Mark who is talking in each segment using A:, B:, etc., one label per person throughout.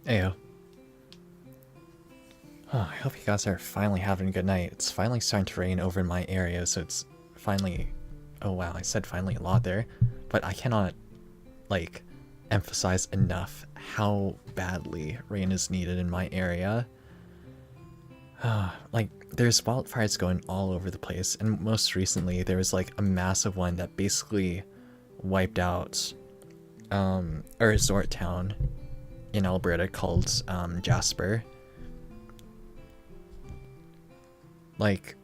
A: Ayo. Oh, I hope you guys are finally having a good night. It's finally starting to rain over in my area, so it's finally... Oh wow, I said finally a lot there. But I cannot, like, emphasize enough how badly rain is needed in my area. Like, there's wildfires going all over the place, and most recently there was like a massive one that basically wiped out a resort town in Alberta called Jasper. Like,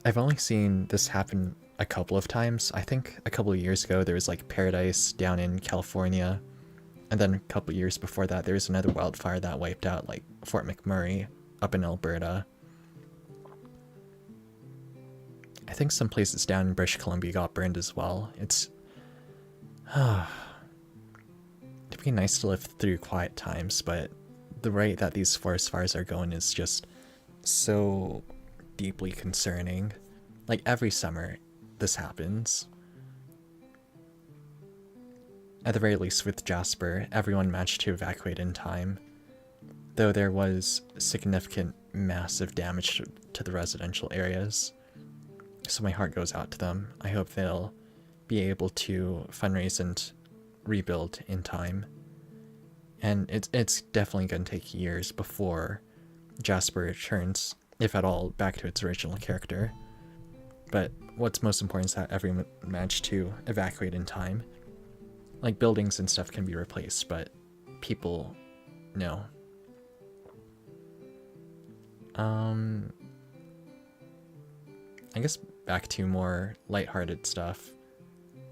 A: I've only seen this happen a couple of times. I think a couple of years ago there was like Paradise down in California, and then a couple of years before that there was another wildfire that wiped out like Fort McMurray up in Alberta. I think some places down in British Columbia got burned as well. It'd be nice to live through quiet times, but the rate that these forest fires are going is just so deeply concerning. Like, every summer this happens. At the very least with Jasper, everyone managed to evacuate in time, though there was significant massive damage to the residential areas. So my heart goes out to them. I hope they'll be able to fundraise and rebuild in time. And it's definitely going to take years before Jasper returns, if at all, back to its original character. But what's most important is that everyone managed to evacuate in time. Like, buildings and stuff can be replaced, but people, no. I guess back to more lighthearted stuff.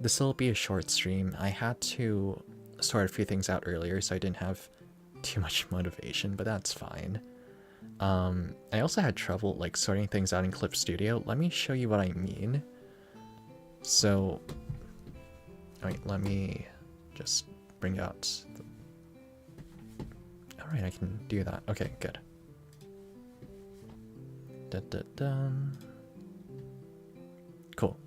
A: This will be a short stream. I had to sort a few things out earlier, so I didn't have too much motivation, but that's fine. I also had trouble like sorting things out in Clip Studio. Let me show you what I mean. So, wait, let me just bring out Alright, I can do that. Okay, good. Cool.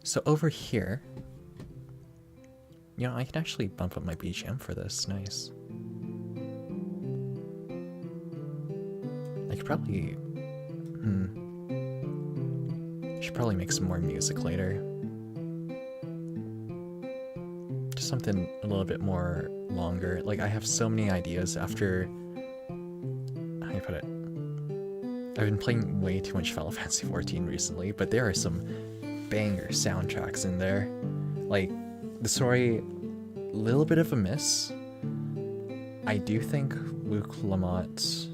A: So over here, you know, I can actually bump up my BGM for this. Nice. I could probably... should probably make some more music later. Just something a little bit more longer. Like, I have so many ideas after... How do you put it? I've been playing way too much Final Fantasy XIV recently, but there are some banger soundtracks in there. Like, the story, a little bit of a miss. I do think Luke Lamont...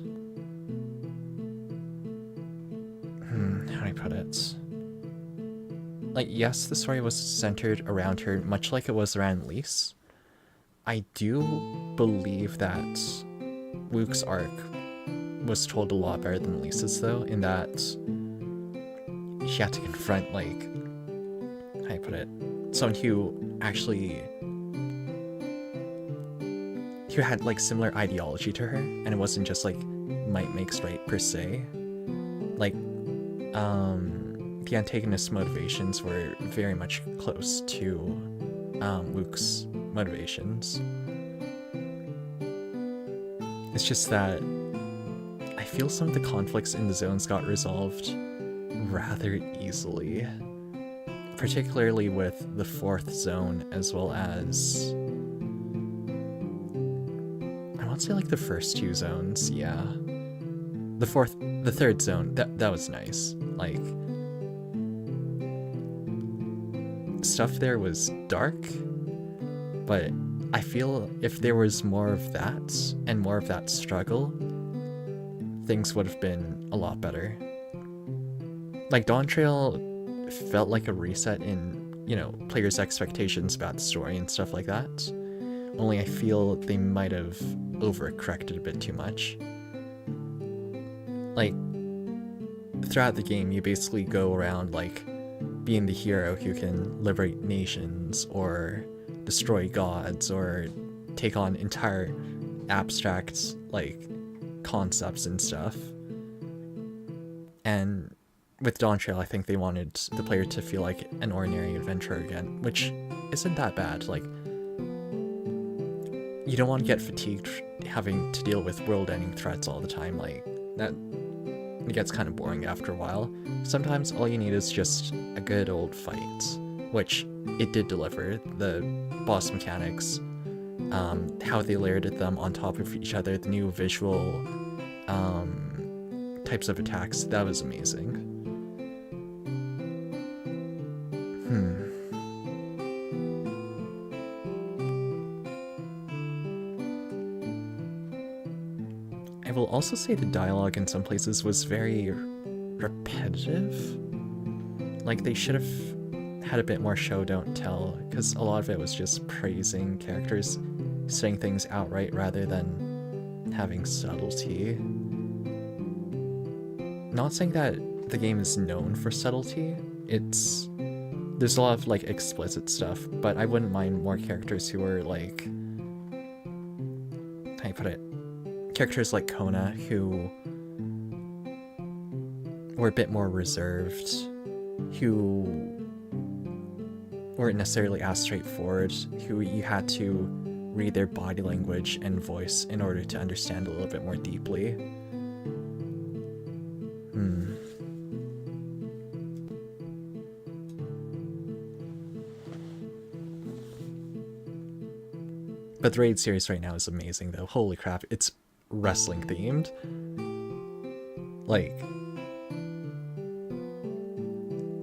A: how do I put it? Like, yes, the story was centered around her, much like it was around Lise. I do believe that Luke's arc was told a lot better than Lisa's, though, in that she had to confront, like, how do I put it? Someone who actually... who had, like, similar ideology to her, and it wasn't just, like, might makes right, per se. Like, the antagonist's motivations were very much close to Luke's motivations. It's just that I feel some of the conflicts in the zones got resolved rather easily, particularly with the fourth zone, as well as I want to say like the first two zones. Yeah, the third zone, that was nice. Like, stuff there was dark, but I feel if there was more of that and more of that struggle, things would have been a lot better. Like, Dawn Trail felt like a reset in, you know, players' expectations about the story and stuff like that. Only I feel they might have overcorrected a bit too much. Like, throughout the game, you basically go around, like, being the hero who can liberate nations, or destroy gods, or take on entire abstract, like, concepts and stuff. And with Dawn Trail, I think they wanted the player to feel like an ordinary adventurer again, which isn't that bad. Like, you don't want to get fatigued having to deal with world-ending threats all the time. Like, that it gets kind of boring after a while. Sometimes all you need is just a good old fight, which it did deliver. The boss mechanics, how they layered them on top of each other, the new visual types of attacks, that was amazing. I will also say the dialogue in some places was very repetitive. Like, they should have had a bit more show don't tell, because a lot of it was just praising characters, saying things outright rather than having subtlety. Not saying that the game is known for subtlety, there's a lot of like explicit stuff, but I wouldn't mind more characters who were like, how do you put it? Characters like Kona, who were a bit more reserved, who weren't necessarily as straightforward, who you had to read their body language and voice in order to understand a little bit more deeply. But the Raid series right now is amazing, though. Holy crap, it's wrestling themed. Like,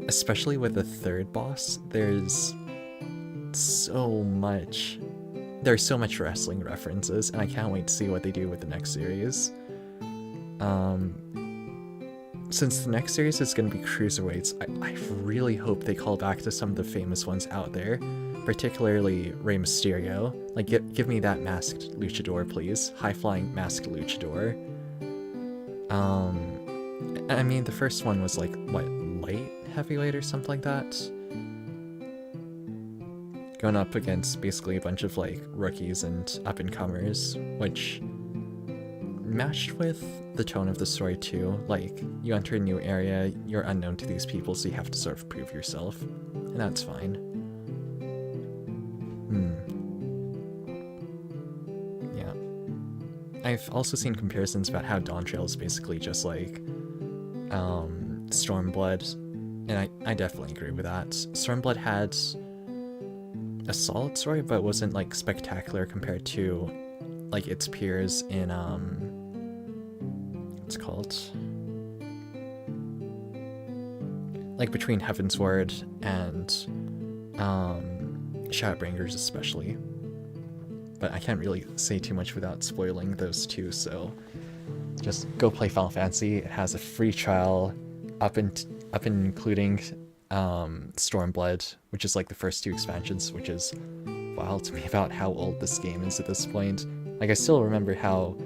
A: especially with the third boss, there's so much wrestling references, and I can't wait to see what they do with the next series. Since the next series is going to be cruiserweights, I really hope they call back to some of the famous ones out there, particularly Rey Mysterio. Like, give me that masked luchador, please. High-flying masked luchador. I mean, the first one was like, what, light heavyweight or something like that? Going up against basically a bunch of like rookies and up-and-comers, which matched with the tone of the story too. Like, you enter a new area, you're unknown to these people, so you have to sort of prove yourself, and that's fine. Yeah. I've also seen comparisons about how Dawn Trail is basically just like Stormblood, and I definitely agree with that. Stormblood had a solid story, but wasn't like spectacular compared to like its peers in what's it called? Like between Heavensward and Shadowbringers especially. But I can't really say too much without spoiling those two, so just go play Final Fantasy. It has a free trial up and including Stormblood, which is like the first two expansions, which is wild to me about how old this game is at this point. Like, I still remember how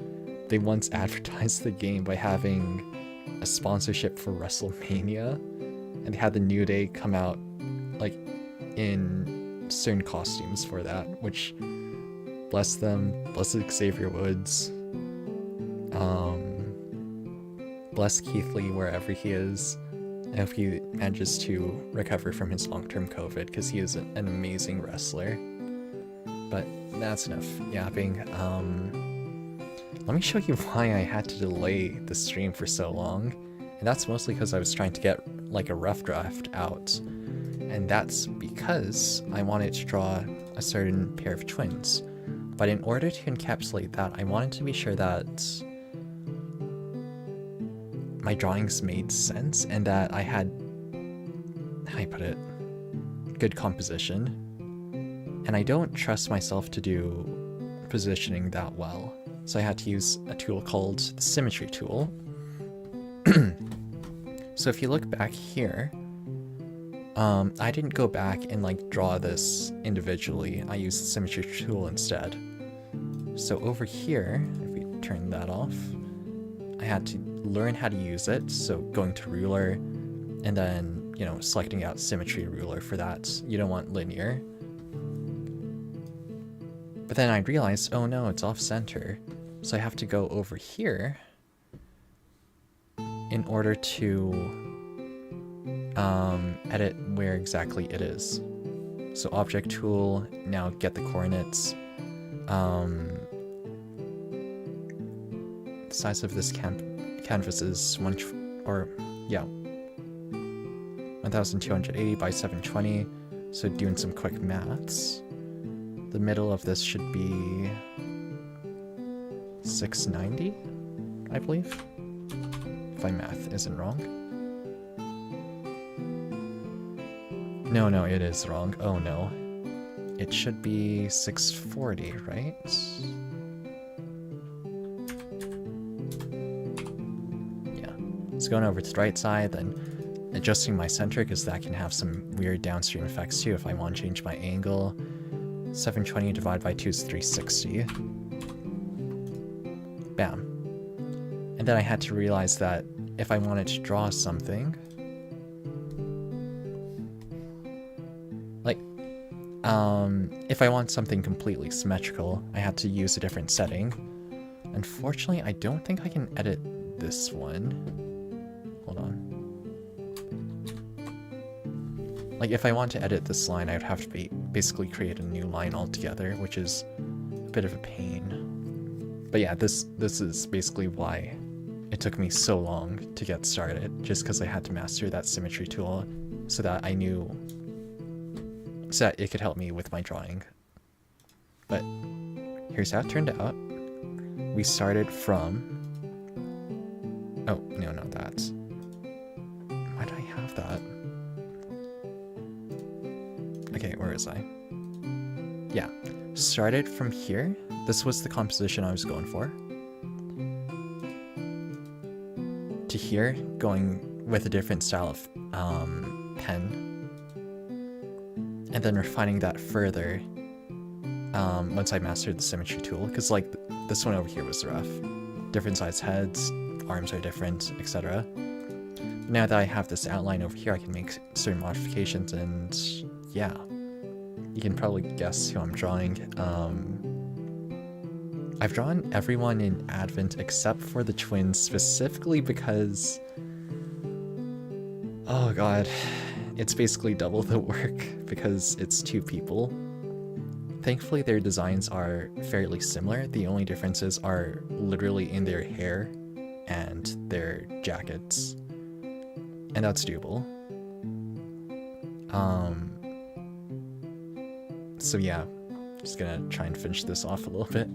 A: they once advertised the game by having a sponsorship for WrestleMania, and they had the New Day come out like in certain costumes for that, which, bless them, bless Xavier Woods, bless Keith Lee wherever he is. I hope he manages to recover from his long-term COVID, because he is an amazing wrestler. But that's enough yapping. Let me show you why I had to delay the stream for so long. And that's mostly because I was trying to get like a rough draft out. And that's because I wanted to draw a certain pair of twins. But in order to encapsulate that, I wanted to be sure that my drawings made sense and that I had, how do I put it, good composition. And I don't trust myself to do positioning that well. So I had to use a tool called the Symmetry tool. So if you look back here, I didn't go back and like draw this individually. I used the Symmetry tool instead. So over here, if we turn that off, I had to learn how to use it. So going to ruler and then, you know, selecting out Symmetry ruler for that. You don't want linear. But then I realized, oh no, it's off center. So I have to go over here in order to edit where exactly it is. So object tool, now get the coordinates. The size of this canvas is 1280 by 720. So doing some quick maths, the middle of this should be 690, I believe, if my math isn't wrong. No, it is wrong. Oh no. It should be 640, right? Yeah. So going over to the right side, then adjusting my center, because that can have some weird downstream effects too if I want to change my angle. 720 divided by 2 is 360. Bam. And then I had to realize that if I wanted to draw something, like, if I want something completely symmetrical, I had to use a different setting. Unfortunately, I don't think I can edit this one. Hold on. Like, if I want to edit this line, I would have to basically create a new line altogether, which is a bit of a pain. But yeah, this is basically why it took me so long to get started, just because I had to master that symmetry tool so that I knew, so that it could help me with my drawing. But here's how it turned out. We started from... Oh, no, not that. Why did I have that? Okay, where was I? Yeah, started from here. This was the composition I was going for. To here, going with a different style of pen. And then refining that further once I mastered the symmetry tool. Because like this one over here was rough. Different size heads, arms are different, etc. Now that I have this outline over here, I can make certain modifications, and yeah, you can probably guess who I'm drawing. I've drawn everyone in Advent except for the twins, specifically because, oh god, it's basically double the work because it's two people. Thankfully, their designs are fairly similar. The only differences are literally in their hair and their jackets, and that's doable. So yeah, just gonna try and finish this off a little bit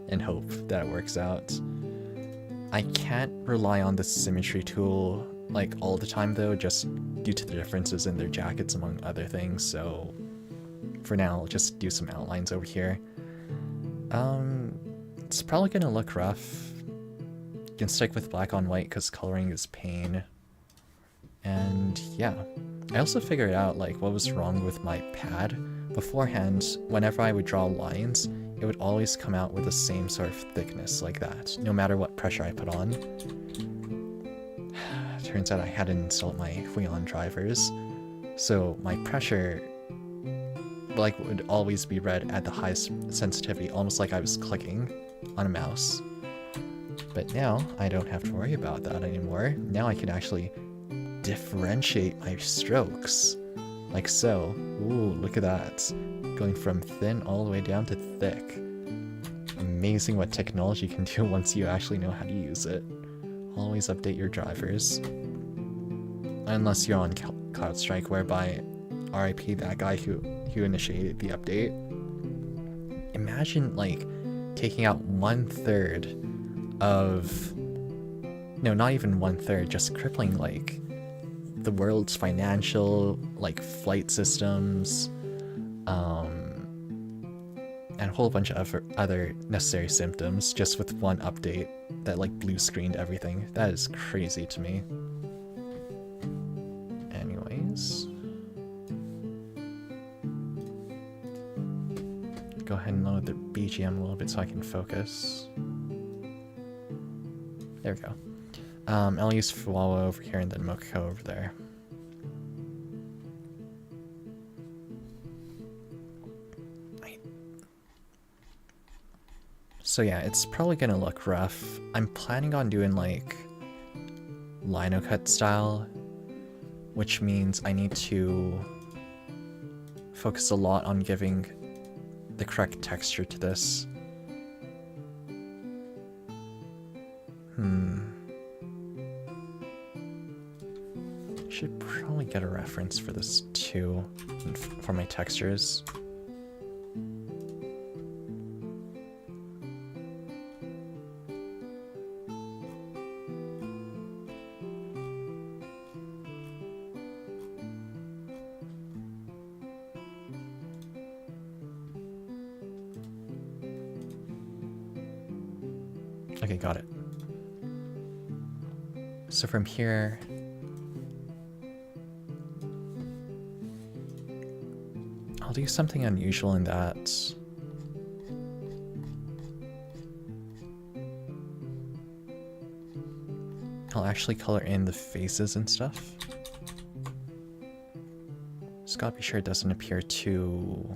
A: and hope that it works out. I can't rely on the symmetry tool like all the time though, just due to the differences in their jackets among other things, so for now I'll just do some outlines over here. It's probably gonna look rough. You can stick with black on white because coloring is pain. And yeah, I also figured out like what was wrong with my pad. Beforehand, whenever I would draw lines, it would always come out with the same sort of thickness like that, no matter what pressure I put on. Turns out I hadn't installed my Huion drivers, so my pressure like would always be read at the highest sensitivity, almost like I was clicking on a mouse. But now I don't have to worry about that anymore. Now I can actually differentiate my strokes, like so. Ooh, look at that. Going from thin all the way down to thick. Amazing what technology can do once you actually know how to use it. Always update your drivers. Unless you're on CloudStrike, whereby RIP that guy who initiated the update. Imagine like taking out 1/3 of... No, not even 1/3, just crippling like the world's financial, like flight systems, and a whole bunch of other necessary symptoms just with one update that like blue screened everything. That is crazy to me. Anyways, go ahead and lower the BGM a little bit so I can focus. There we go. I'll use Fuawa over here and then Mokoko over there. So yeah, it's probably gonna look rough. I'm planning on doing like lino cut style, which means I need to focus a lot on giving the correct texture to this. Should probably get a reference for this too, for my textures. Okay, got it. So from here, I'll do something unusual in that I'll actually color in the faces and stuff. Just gotta be sure it doesn't appear too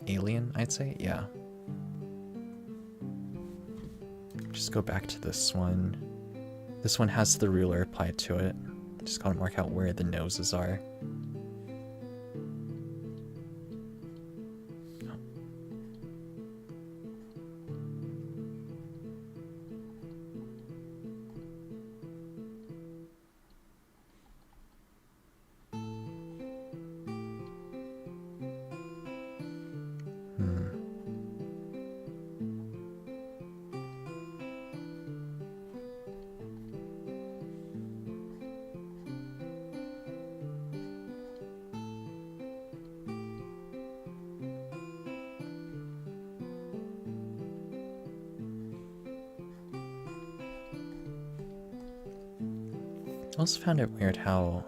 A: alien, I'd say. Yeah. Just go back to this one. This one has the ruler applied to it. Just gotta mark out where the noses are. I also found it weird how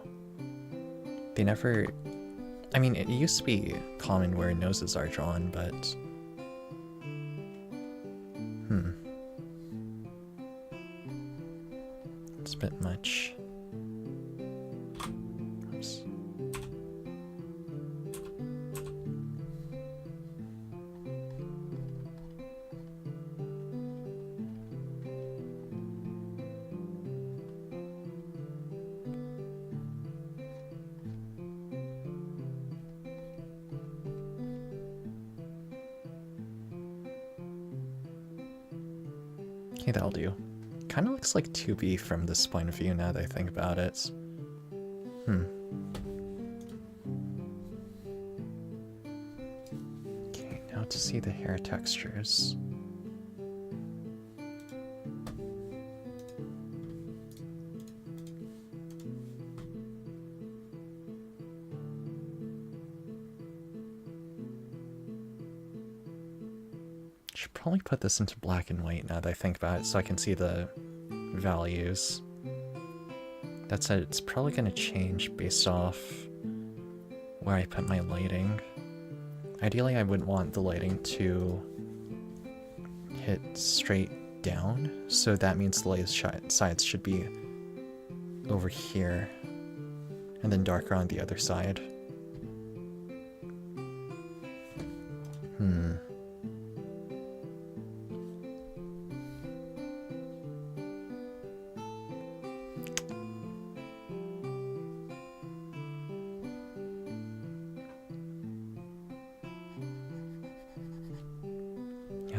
A: they never... I mean, it used to be common where noses are drawn, but... It's a bit much. Oops. Okay, that'll do. Kind of looks like 2B from this point of view now that I think about it. Okay, now to see the hair textures. Should probably put this into black and white now that I think about it so I can see the values. That said, it's probably going to change based off where I put my lighting. Ideally, I wouldn't want the lighting to hit straight down, so that means the light sides should be over here and then darker on the other side.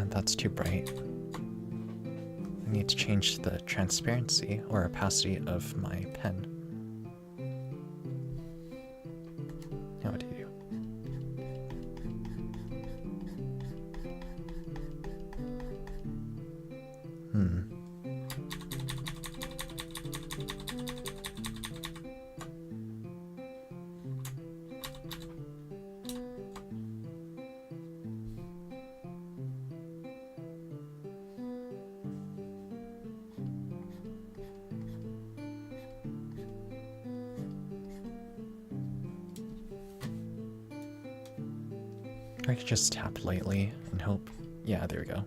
A: That's too bright. I need to change the transparency or opacity of my pen. Now what do you do? I could just tap lightly and hope. Yeah, there we go.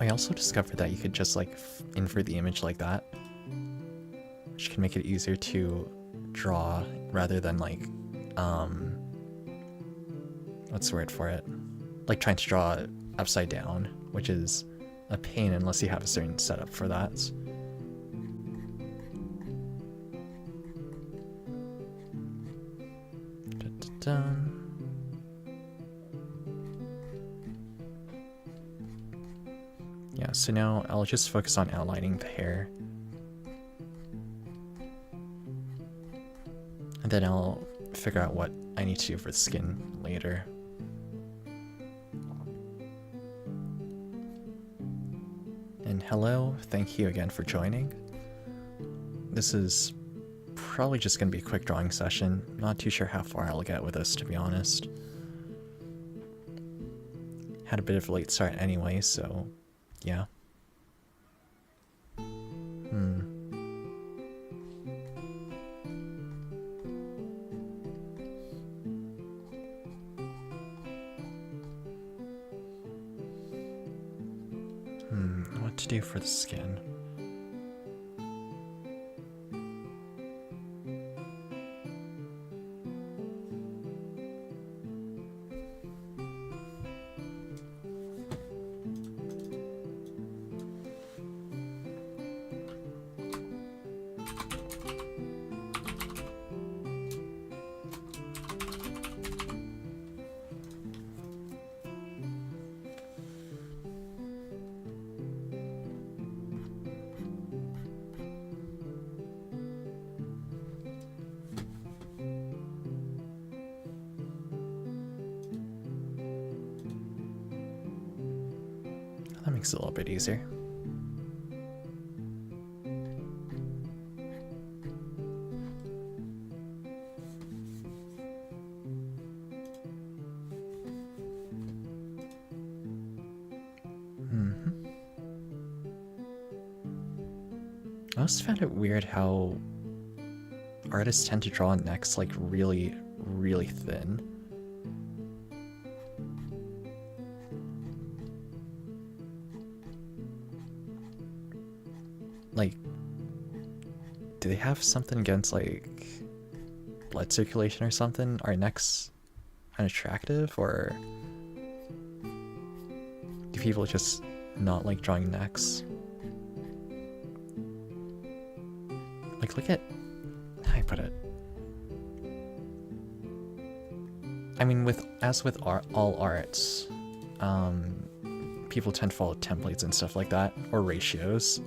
A: I also discovered that you could just like invert the image like that, which can make it easier to draw rather than like, what's the word for it? Like trying to draw upside down, which is a pain unless you have a certain setup for that. Dun. Yeah, so now I'll just focus on outlining the hair. And then I'll figure out what I need to do for the skin later. And hello, thank you again for joining. This is probably just going to be a quick drawing session. Not too sure how far I'll get with this, to be honest. Had a bit of a late start anyway, so yeah. What to do for the skin? That makes it a little bit easier. I always found it weird how artists tend to draw necks like really, really thin. Like, do they have something against like blood circulation or something? Are necks unattractive, or do people just not like drawing necks? Like, look at how I put it. I mean, as with all arts, people tend to follow templates and stuff like that, or ratios.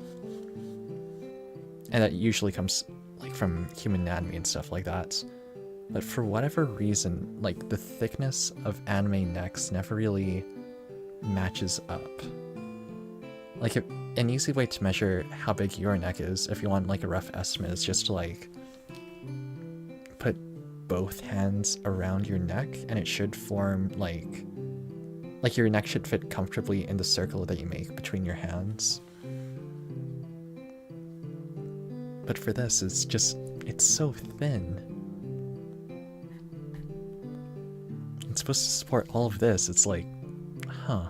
A: And that usually comes like from human anatomy and stuff like that. But for whatever reason, like the thickness of anime necks never really matches up. Like an easy way to measure how big your neck is, if you want like a rough estimate, is just to like put both hands around your neck, and it should form like your neck should fit comfortably in the circle that you make between your hands. But for this, it's so thin. It's supposed to support all of this. It's like, huh.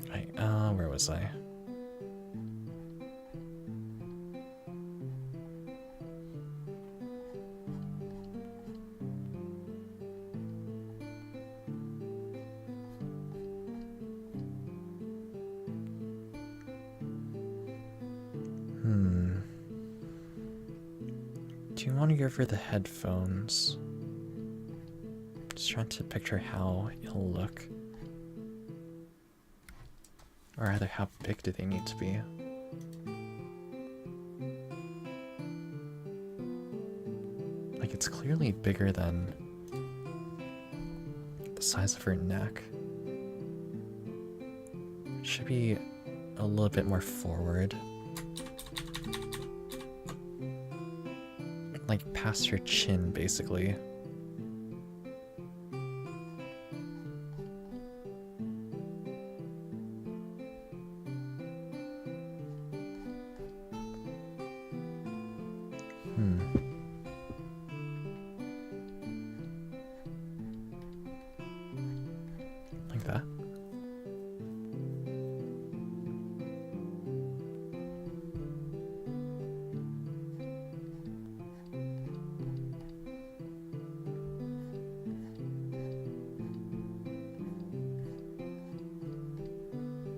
A: Right, where was I? Do you want to go for the headphones? Just trying to picture how it'll look. Or rather, how big do they need to be? Like, it's clearly bigger than the size of her neck. It should be a little bit more forward. Like past her chin, basically. like that.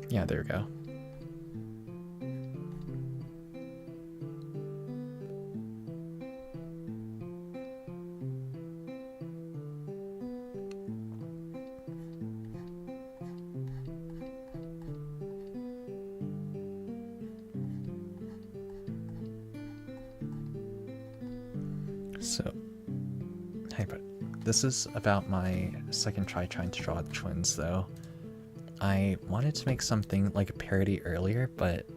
A: Yeah, there we go. So, hey, but this is about my second try trying to draw the twins, though. I wanted to make something like a parody earlier, but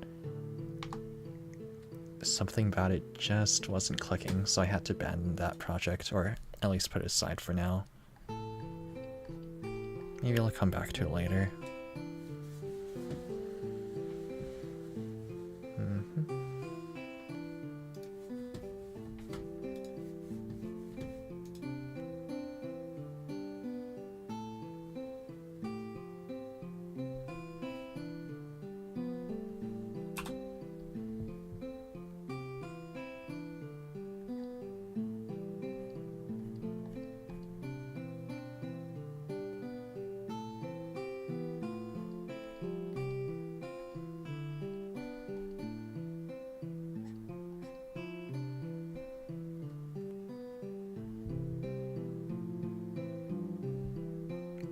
A: something about it just wasn't clicking, so I had to abandon that project, or at least put it aside for now. Maybe I'll come back to it later.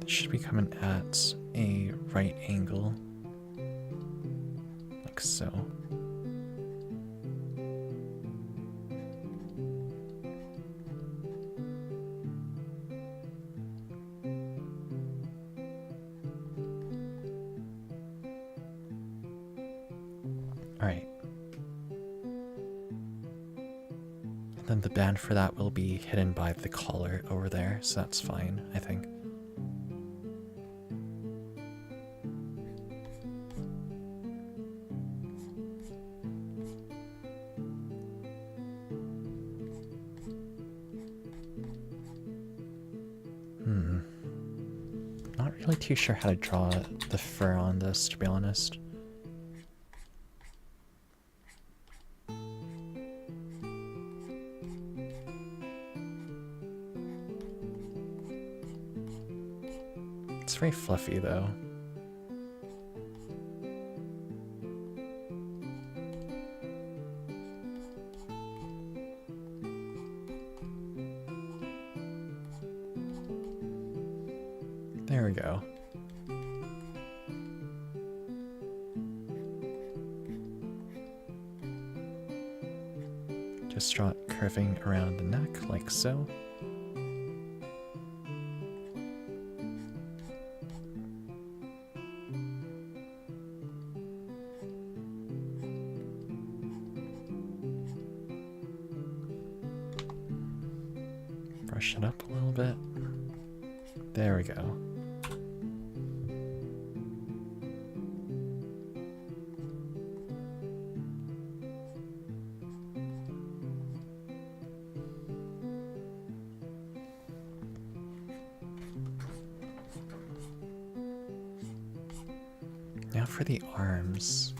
A: Should be coming at a right angle, like so. Alright. Then the band for that will be hidden by the collar over there, so that's fine, I think. Not really too sure how to draw the fur on this, to be honest. It's very fluffy, though. There we go. Just draw it curving around the neck, like so. Brush it up a little bit. There we go. Now for the arms.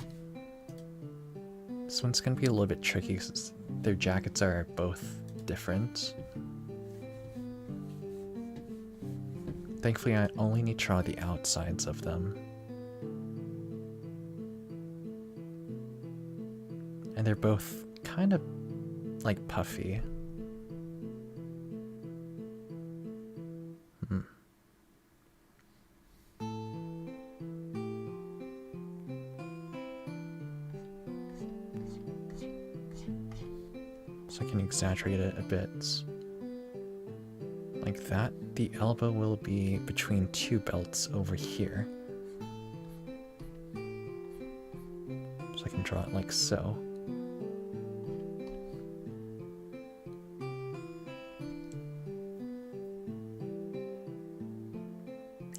A: This one's gonna be a little bit tricky because their jackets are both different. Thankfully, I only need to draw the outsides of them. And they're both kind of like puffy. So I can exaggerate it a bit. Like that. The elbow will be between two belts over here. So I can draw it like so.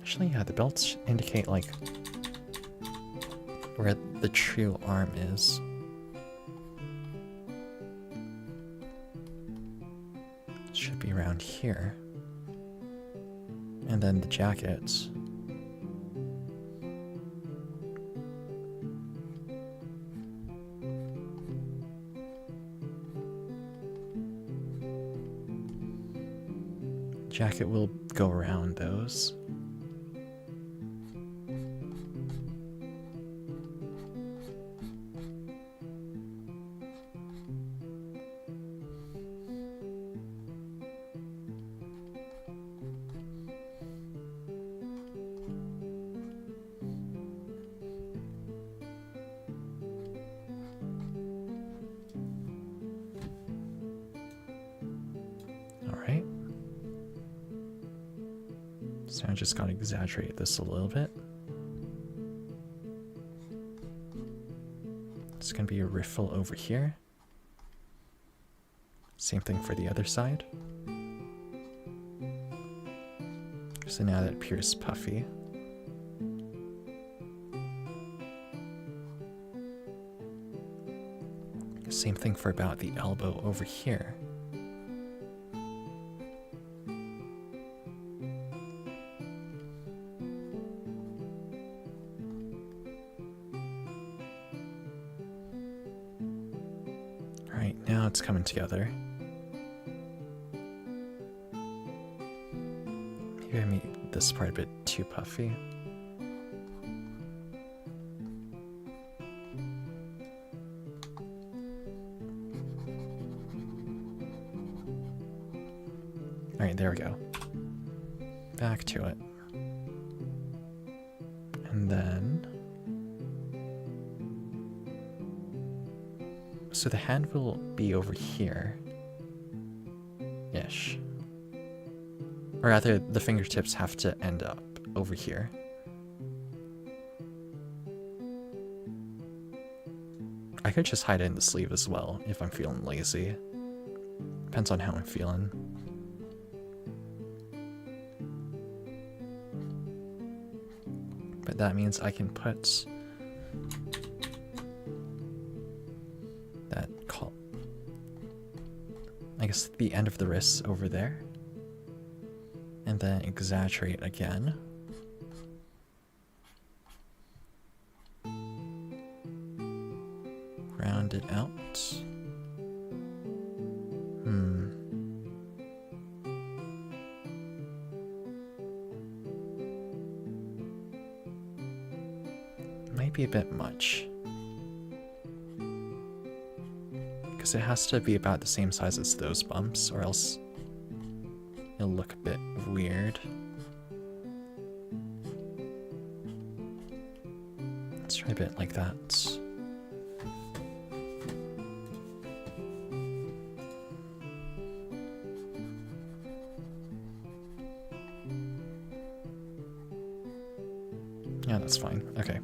A: Actually, yeah, the belts indicate like where the true arm is. It should be around here. And then the jacket jacket will go around those. Alright. So I just gotta exaggerate this a little bit. It's gonna be a riffle over here. Same thing for the other side. So now that appears puffy. Same thing for about the elbow over here. Alright, now it's coming together. Maybe I made this part a bit too puffy. Alright, there we go. Back to it. And then... so the hand will be over here-ish. Or rather, the fingertips have to end up over here. I could just hide it in the sleeve as well if I'm feeling lazy. Depends on how I'm feeling. But that means I can put that I guess the end of the wrist over there. And then exaggerate again. Round it out. Might be a bit much. Because it has to be about the same size as those bumps, or else it'll look a bit weird. Let's try a bit like that. Yeah, that's fine. Okay.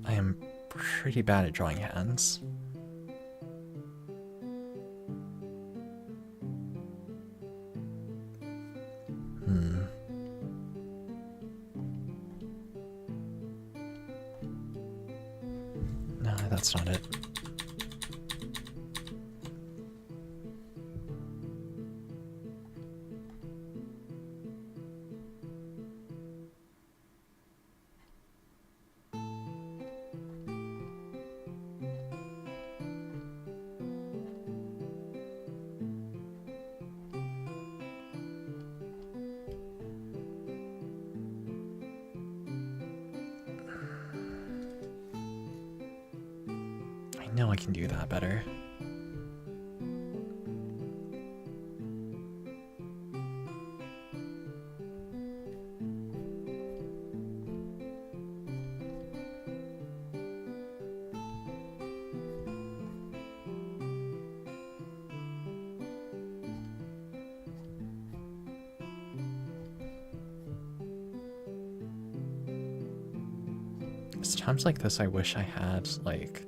A: I am pretty bad at drawing hands. No, that's not it. I know I can do that better. It's times like this I wish I had, like,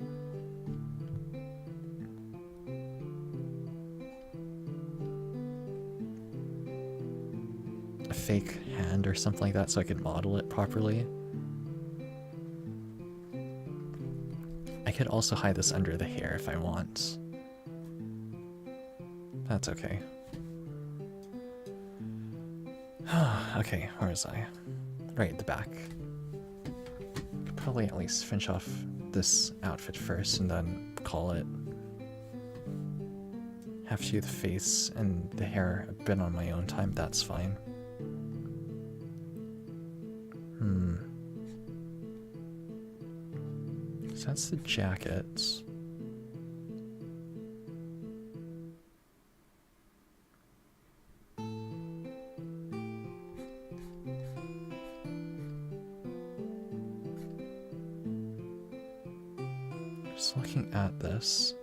A: a fake hand or something like that so I could model it properly. I could also hide this under the hair if I want. That's okay. Okay, where was I? Right at the back. Could probably at least finish off this outfit first and then call it. Have to do the face and the hair a bit on my own time, that's fine. So that's the jacket. Just looking at this,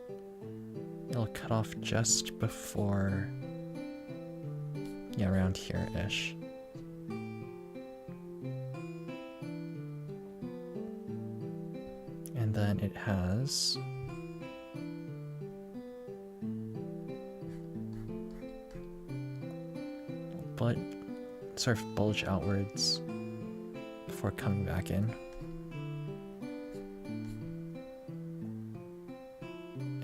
A: it'll cut off just before, yeah, around here-ish. And then it has but sort of bulge outwards before coming back in.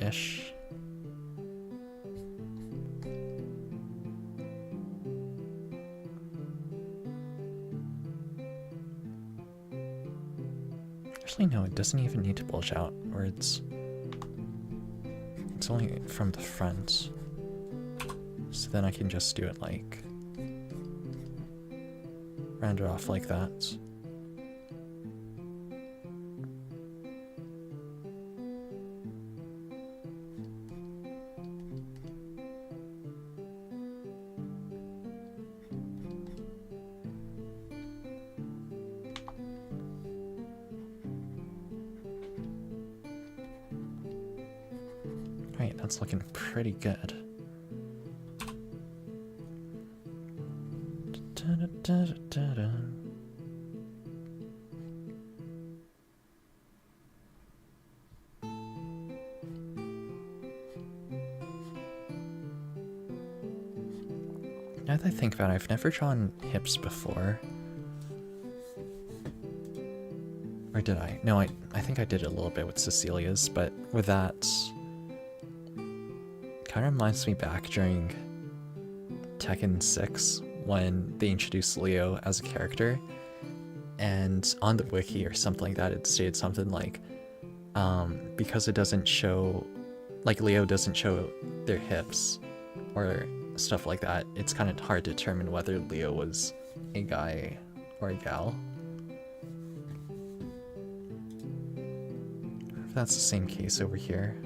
A: Ish. Actually, no, it doesn't even need to bulge outwards. It's only from the front. So then I can just do it like round it off like that. Right, that's looking pretty good. Now that I think about it, I've never drawn hips before. Or did I? No, I think I did it a little bit with Cecilia's, but with that, kind of reminds me back during Tekken 6 when they introduced Leo as a character, and on the wiki or something like that, it stated something like, because it doesn't show, like Leo doesn't show their hips or stuff like that, it's kind of hard to determine whether Leo was a guy or a gal. If that's the same case over here.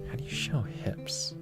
A: How do you show hips?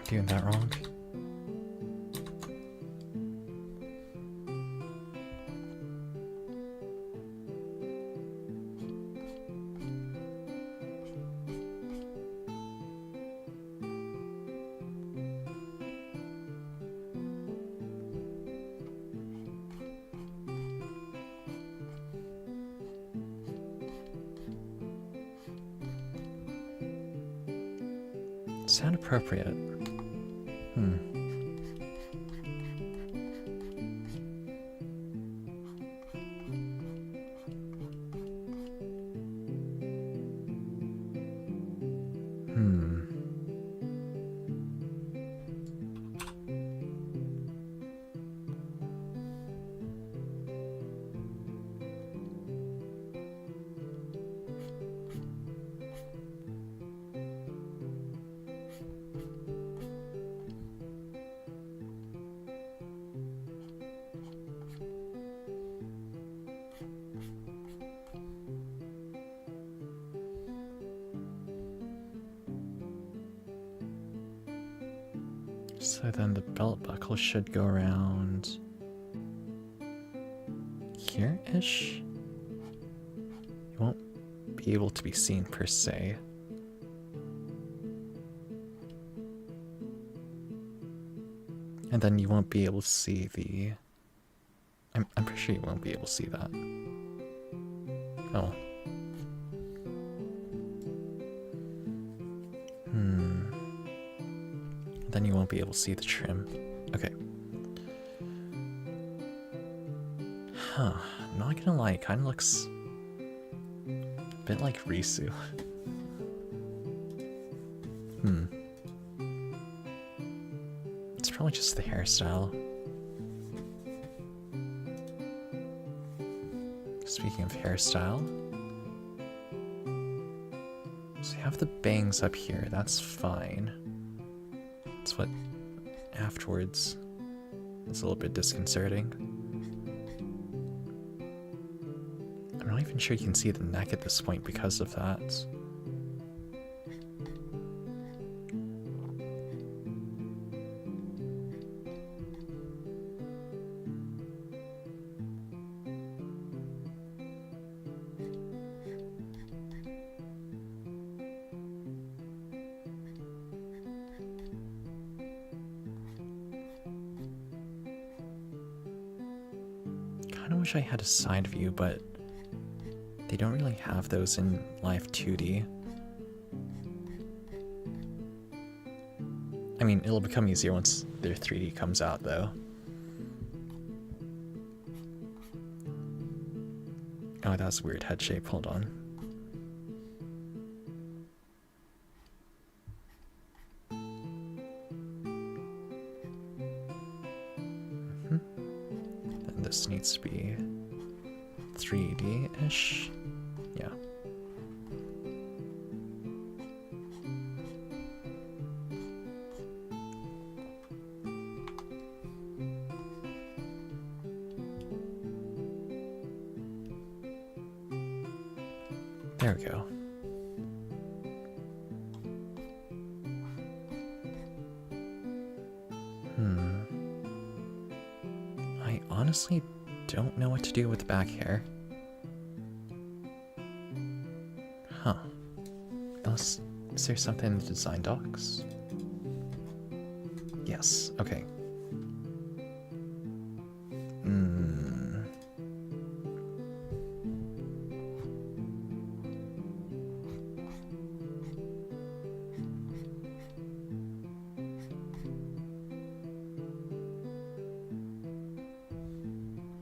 A: Doing that wrong. Sound appropriate. So then the belt buckle should go around here-ish? You won't be able to be seen per se. And then you won't be able to see the... I'm pretty sure you won't be able to see that. Oh. Then you won't be able to see the trim. Okay. Huh. Not gonna lie, it kind of looks a bit like Risu. It's probably just the hairstyle. Speaking of hairstyle, so you have the bangs up here, that's fine. It's what afterwards is a little bit disconcerting. I'm not even sure you can see the neck at this point because of that. I wish I had a side view, but they don't really have those in live 2D. I mean, it'll become easier once their 3D comes out, though. Oh, that was a weird head shape. Hold on. This needs to be 3D-ish. Yeah. There we go. I honestly don't know what to do with the back hair. Huh. Unless, is there something in the design docs? Yes, okay.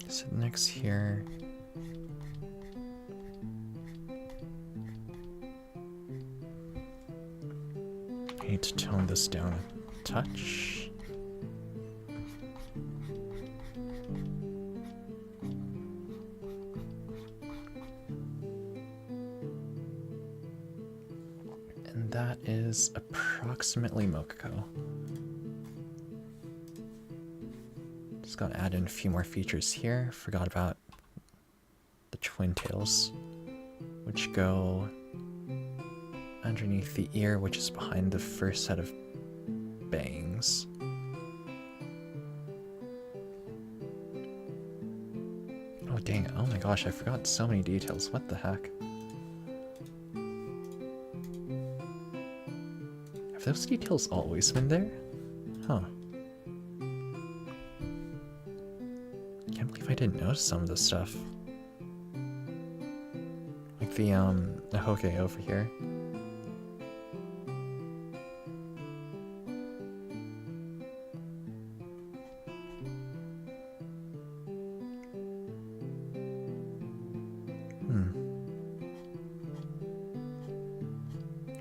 A: So next here, I need to tone this down a touch. And that is approximately Mokoko. Just gotta add in a few more features here. Forgot about the twin tails, which go underneath the ear, which is behind the first set of bangs. Oh dang, oh my gosh, I forgot so many details. What the heck? Have those details always been there? Huh. I didn't notice some of this stuff. Like the Hoke over here.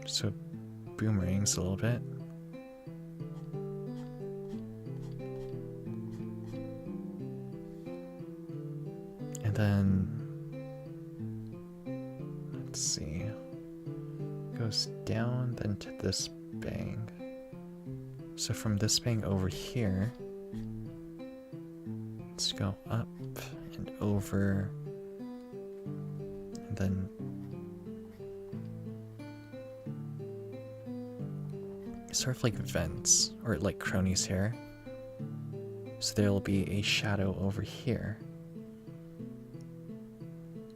A: So boomerangs a little bit. And then, let's see, goes down then to this bang. So from this bang over here, let's go up and over, and then sort of like vents, or like cronies here. So there will be a shadow over here.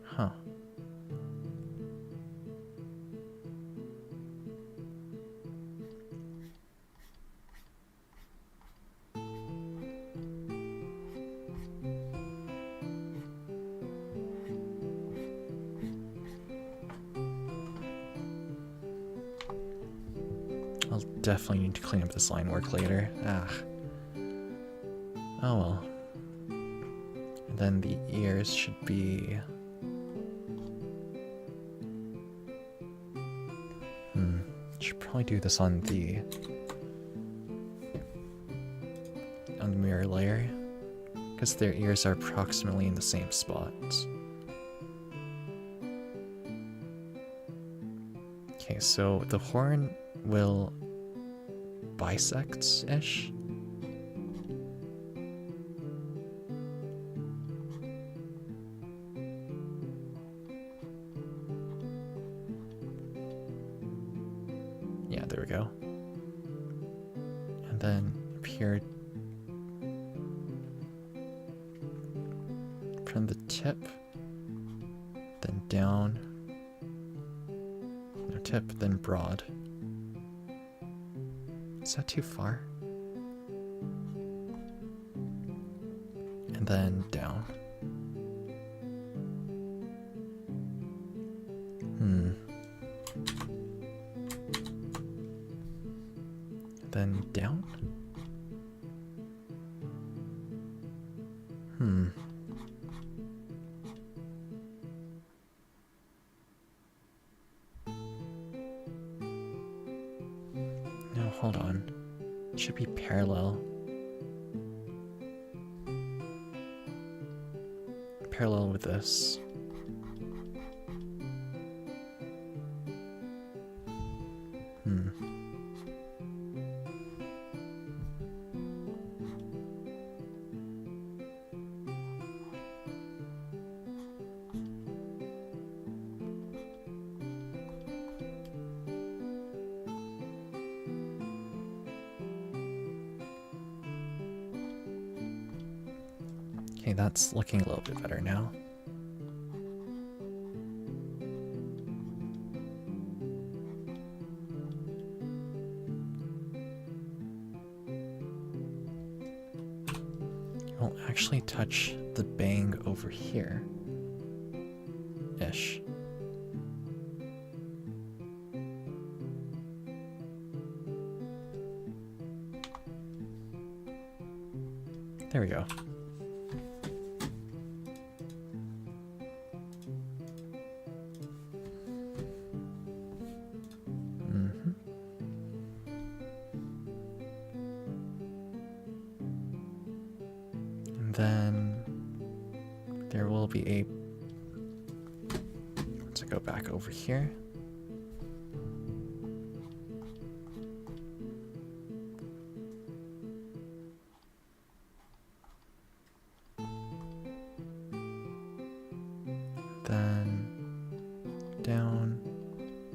A: Huh. I'll definitely need to clean up this line work later. Ah. Oh well. And then the ears should be... Should probably do this on the mirror layer, because their ears are approximately in the same spots. Okay, so the horn will bisect-ish. Yeah, there we go. And then up here, from the tip, then down, no tip, then broad. Is that too far? And then down. Then down? No, hold on. It should be parallel. Parallel with this. Okay, that's looking a little bit better now. We'll actually touch the bang over here. Ish. There we go. Then there will be a, let's go back over here. Then down,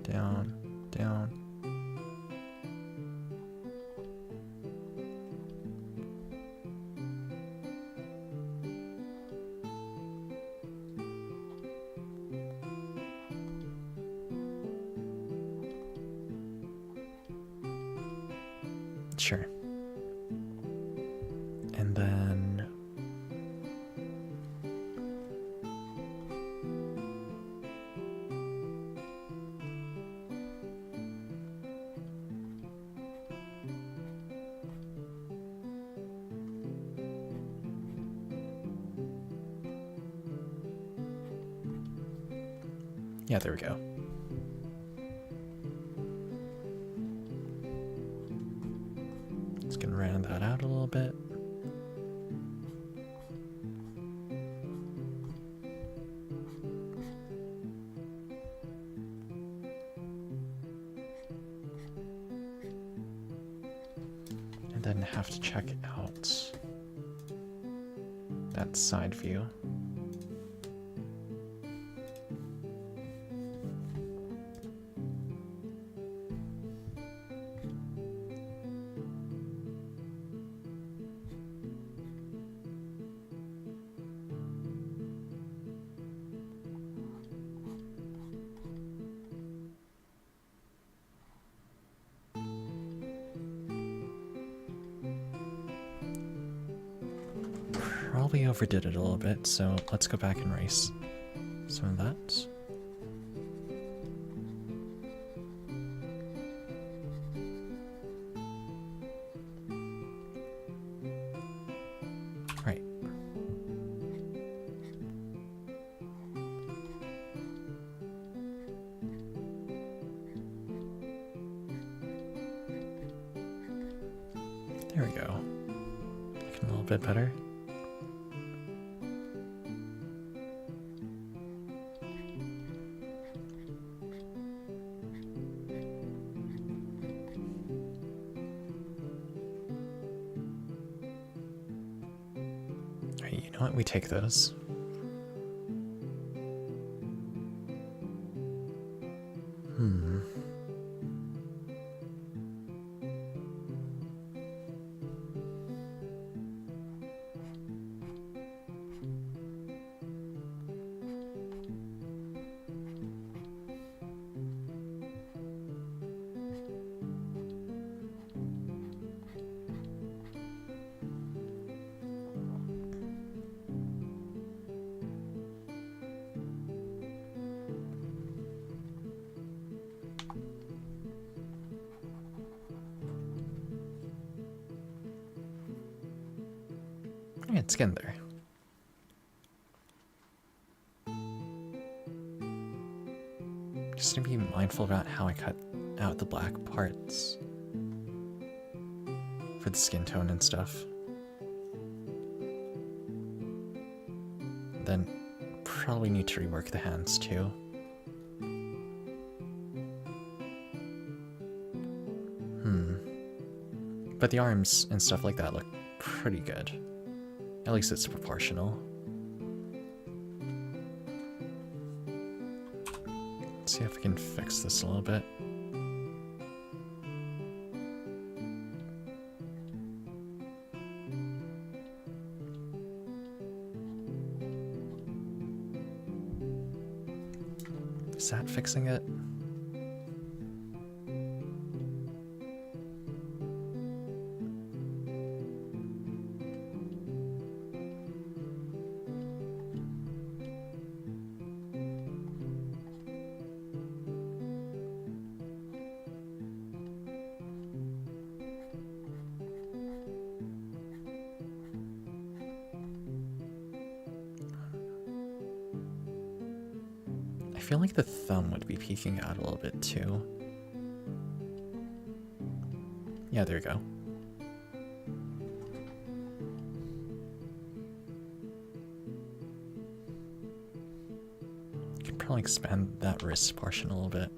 A: down, down. Sure. And then yeah, there we go. Just gonna round that out a little bit. And then have to check out that side view. probably overdid it a little bit, so let's go back and race some of that. Right. There we go. Looking a little bit better. Alright, you know what? We take those. Yeah, it's getting there. Just to be mindful about how I cut out the black parts for the skin tone and stuff. Then probably need to rework the hands too. But the arms and stuff like that look pretty good. At least it's proportional. Let's see if we can fix this a little bit. Is that fixing it? I feel like the thumb would be peeking out a little bit too. Yeah, there you go. Could probably expand that wrist portion a little bit.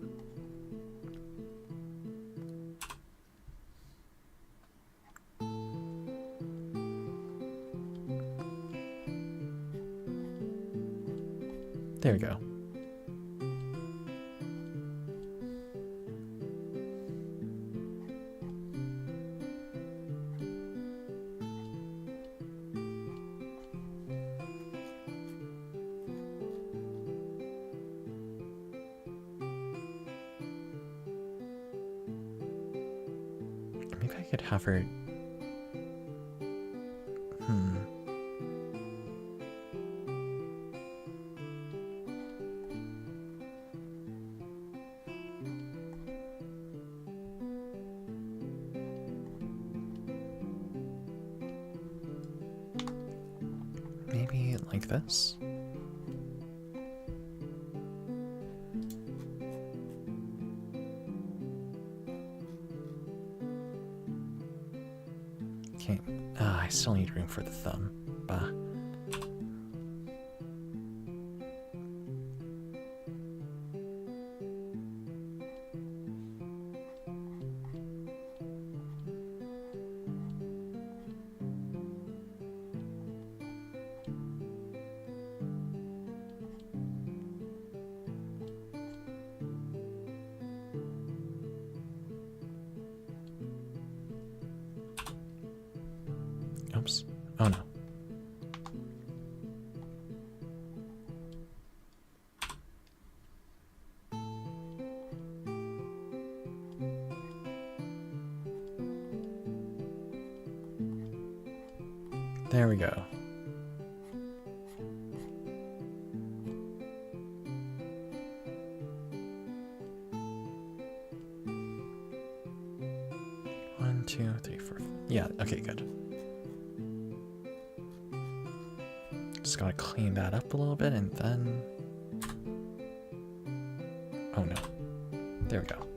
A: There we go. Maybe I could have her... Maybe like this? Okay, I still need room for the thumb. Bah. Oops. Oh no. There we go. Okay, good. Just gotta clean that up a little bit and then... Oh no. There we go.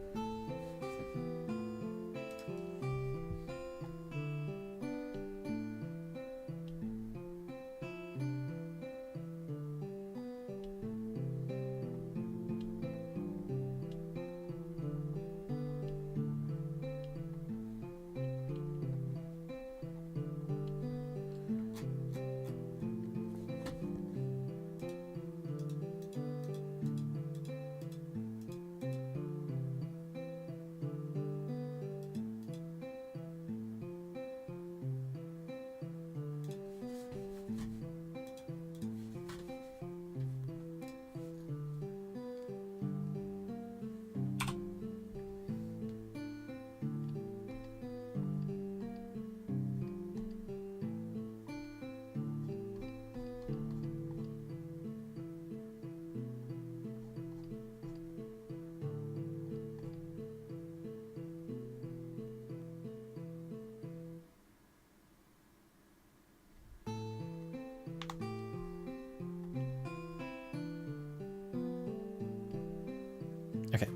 A: Okay.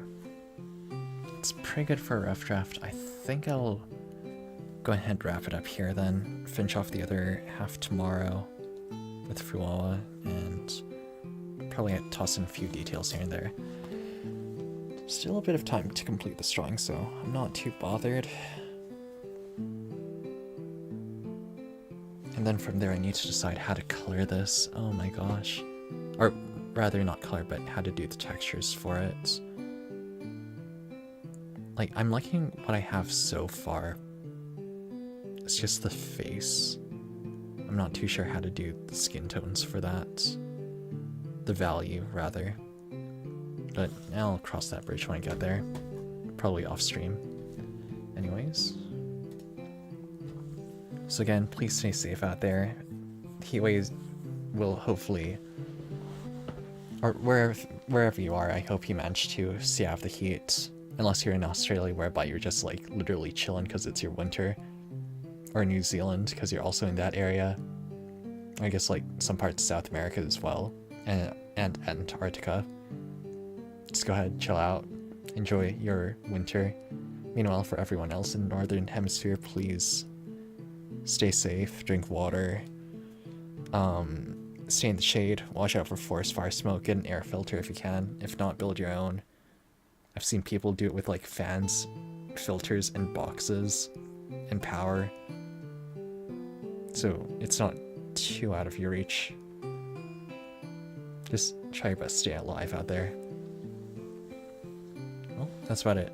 A: It's pretty good for a rough draft. I think I'll go ahead and wrap it up here then. Finish off the other half tomorrow with Fuawa and probably toss in a few details here and there. Still a bit of time to complete this drawing, so I'm not too bothered. And then from there I need to decide how to color this. Oh my gosh. Or rather not color, but how to do the textures for it. Like, I'm liking what I have so far. It's just the face. I'm not too sure how to do the skin tones for that. The value, rather. But I'll cross that bridge when I get there. Probably off stream. Anyways. So again, please stay safe out there. Heatwaves will hopefully... Or wherever you are, I hope you manage to stay out of the heat. Unless you're in Australia, whereby you're just like literally chilling because it's your winter. Or New Zealand, because you're also in that area. I guess like some parts of South America as well. And Antarctica. Just go ahead, chill out, enjoy your winter. Meanwhile, for everyone else in the Northern Hemisphere, please stay safe, drink water, stay in the shade, watch out for forest fire smoke, get an air filter if you can. If not, build your own. I've seen people do it with like fans, filters, and boxes, and power. So it's not too out of your reach. Just try your best to stay alive out there. Well, that's about it.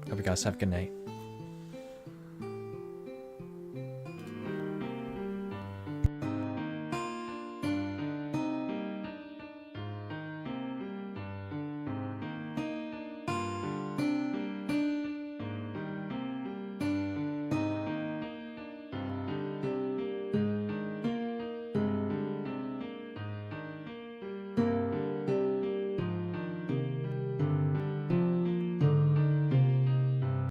A: Hope you guys have a good night.